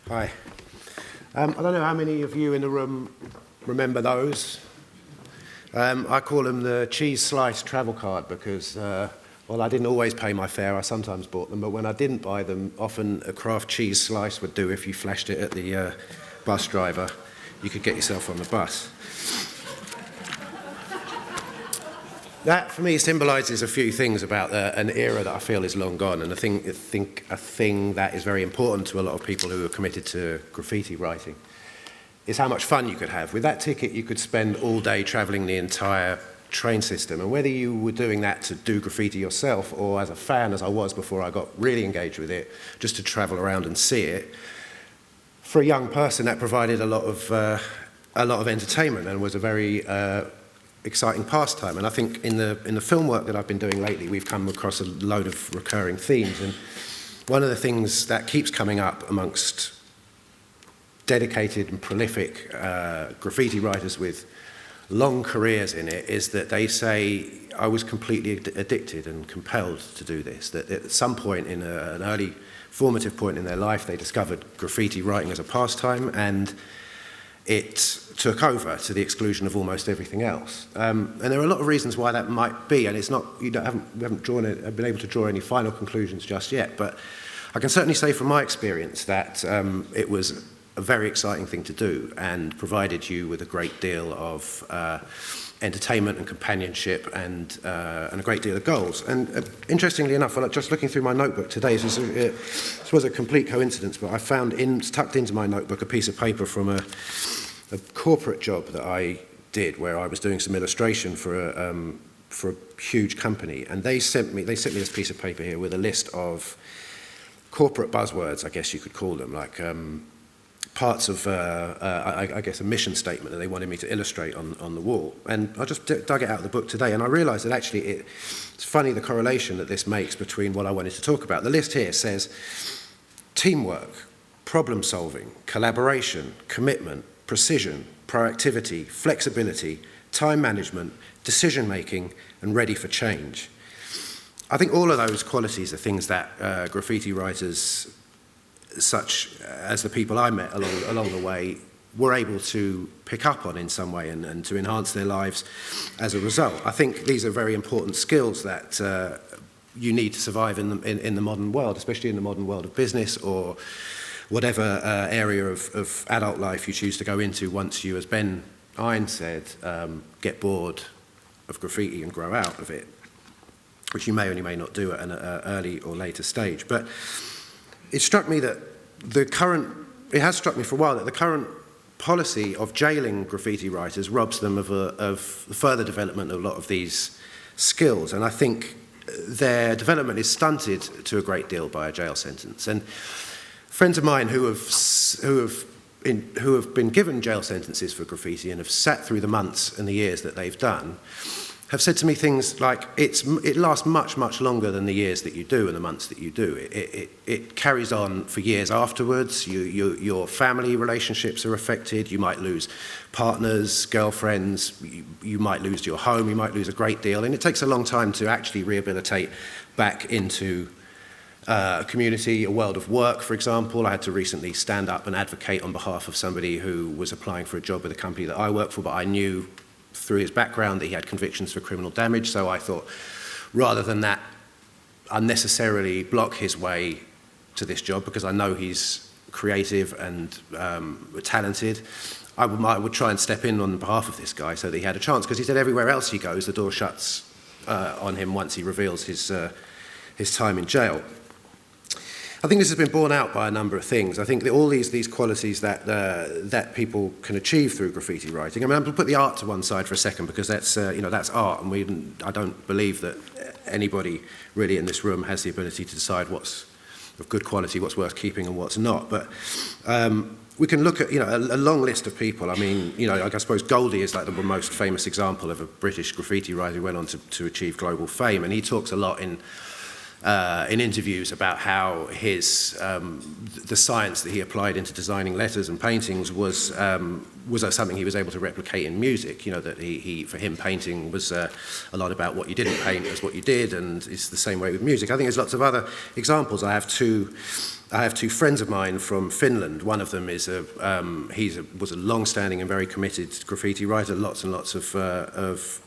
Hi. I don't know how many of you in the room remember those. I call them the cheese slice travel card because, well, I didn't always pay my fare. I sometimes bought them, but when I didn't buy them, often a Kraft cheese slice would do if you flashed it at the bus driver. You could get yourself on the bus. That, for me, symbolises a few things about an era that I feel is long gone, and I think a thing that is very important to a lot of people who are committed to graffiti writing is how much fun you could have. With that ticket, you could spend all day travelling the entire train system, and whether you were doing that to do graffiti yourself or as a fan, as I was before I got really engaged with it, just to travel around and see it, for a young person, that provided a lot of entertainment and was a very exciting pastime. And I think in the film work that I've been doing lately, we've come across a load of recurring themes. And one of the things that keeps coming up amongst dedicated and prolific graffiti writers with long careers in it is that they say, I was completely addicted and compelled to do this. That at some point in an early formative point in their life, they discovered graffiti writing as a pastime, and it took over to the exclusion of almost everything else. And there are a lot of reasons why that might be, and it's not, we haven't been able to draw any final conclusions just yet, but I can certainly say from my experience that it was a very exciting thing to do and provided you with a great deal of entertainment and companionship and a great deal of goals. And interestingly enough, well, just looking through my notebook today, this was a complete coincidence, but I found tucked into my notebook a piece of paper from a corporate job that I did where I was doing some illustration for a huge company, and they sent me this piece of paper here with a list of corporate buzzwords, I guess you could call them, like parts of, I guess, a mission statement that they wanted me to illustrate on the wall. And I just dug it out of the book today, and I realised that actually it's funny the correlation that this makes between what I wanted to talk about. The list here says teamwork, problem solving, collaboration, commitment, precision, proactivity, flexibility, time management, decision making, and ready for change. I think all of those qualities are things that graffiti writers, such as the people I met along the way, were able to pick up on in some way and to enhance their lives as a result. I think these are very important skills that you need to survive in the modern world, especially in the modern world of business or whatever area of adult life you choose to go into once you, as Ben Ein said, get bored of graffiti and grow out of it, which you may or may not do at an early or later stage. But it struck me that it has struck me for a while that the current policy of jailing graffiti writers robs them of the further development of a lot of these skills. And I think their development is stunted to a great deal by a jail sentence. And friends of mine who have been given jail sentences for graffiti and have sat through the months and the years that they've done have said to me things like, it lasts much, much longer than the years that you do and the months that you do. It carries on for years afterwards. Your family relationships are affected. You might lose partners, girlfriends. You might lose your home. You might lose a great deal. And it takes a long time to actually rehabilitate back into a community, a world of work, for example. I had to recently stand up and advocate on behalf of somebody who was applying for a job with a company that I work for, but I knew through his background that he had convictions for criminal damage, so I thought, rather than that unnecessarily block his way to this job, because I know he's creative and talented, I would try and step in on behalf of this guy so that he had a chance, because he said everywhere else he goes, the door shuts on him once he reveals his time in jail. I think this has been borne out by a number of things. I think that all these qualities that people can achieve through graffiti writing. I mean, I'm going to put the art to one side for a second because that's that's art, and I don't believe that anybody really in this room has the ability to decide what's of good quality, what's worth keeping, and what's not. But we can look at a long list of people. I mean, I suppose Goldie is like the most famous example of a British graffiti writer who went on to achieve global fame, and he talks a lot in in interviews about how the science that he applied into designing letters and paintings was something he was able to replicate in music. You know, that for him, painting was a lot about what you didn't paint as what you did, and it's the same way with music. I think there's lots of other examples. I have two friends of mine from Finland. One of them was a long-standing and very committed graffiti writer. Lots and lots of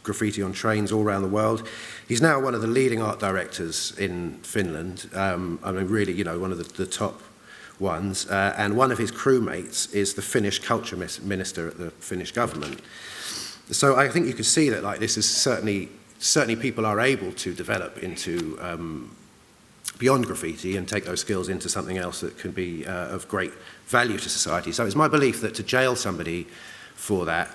graffiti on trains all around the world. He's now one of the leading art directors in Finland. I mean, really, you know, one of the top ones. And one of his crewmates is the Finnish culture minister at the Finnish government. So I think you can see that, like, this is certainly people are able to develop into beyond graffiti and take those skills into something else that can be of great value to society. So it's my belief that to jail somebody for that,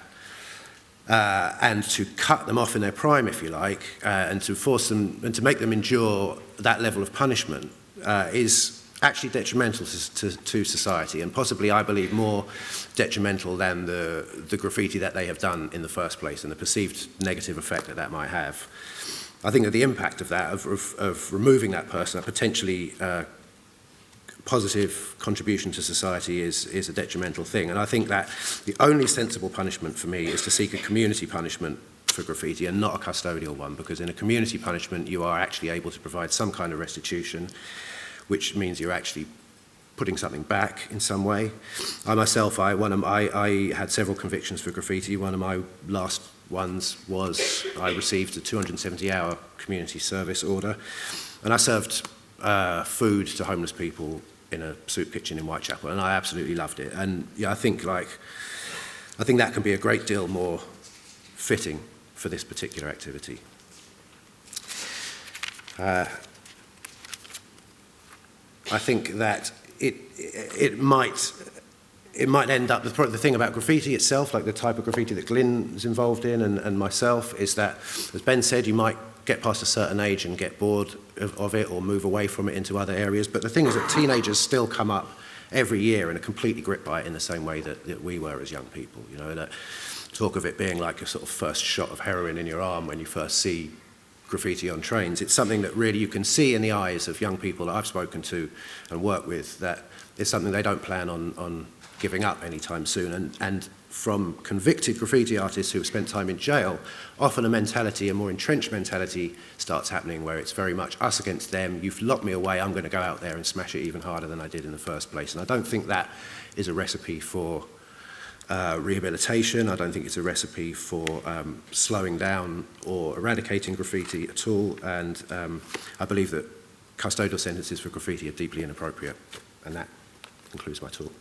and to cut them off in their prime, if you like, and to force them and to make them endure that level of punishment is actually detrimental to society, and possibly, I believe, more detrimental than the graffiti that they have done in the first place and the perceived negative effect that might have. I think that the impact of that, of removing that person, a potentially positive contribution to society, is a detrimental thing. And I think that the only sensible punishment for me is to seek a community punishment for graffiti and not a custodial one, because in a community punishment you are actually able to provide some kind of restitution, which means you're actually putting something back in some way. I myself, I had several convictions for graffiti. One of my last ones was I received a 270-hour community service order, and I served food to homeless people in a soup kitchen in Whitechapel, and I absolutely loved it. And yeah, I think that can be a great deal more fitting for this particular activity. I think that it might end up, the thing about graffiti itself, like the type of graffiti that Glyn's involved in and myself, is that, as Ben said, you might get past a certain age and get bored of it or move away from it into other areas. But the thing is that teenagers still come up every year and are completely gripped by it in the same way that we were as young people. You know, that talk of it being like a sort of first shot of heroin in your arm when you first see graffiti on trains. It's something that really you can see in the eyes of young people that I've spoken to and worked with, that it's something they don't plan on giving up anytime soon. And from convicted graffiti artists who have spent time in jail, often a more entrenched mentality starts happening, where it's very much us against them. You've locked me away, I'm going to go out there and smash it even harder than I did in the first place. And I don't think that is a recipe for rehabilitation. I don't think it's a recipe for slowing down or eradicating graffiti at all. And I believe that custodial sentences for graffiti are deeply inappropriate. And that concludes my talk.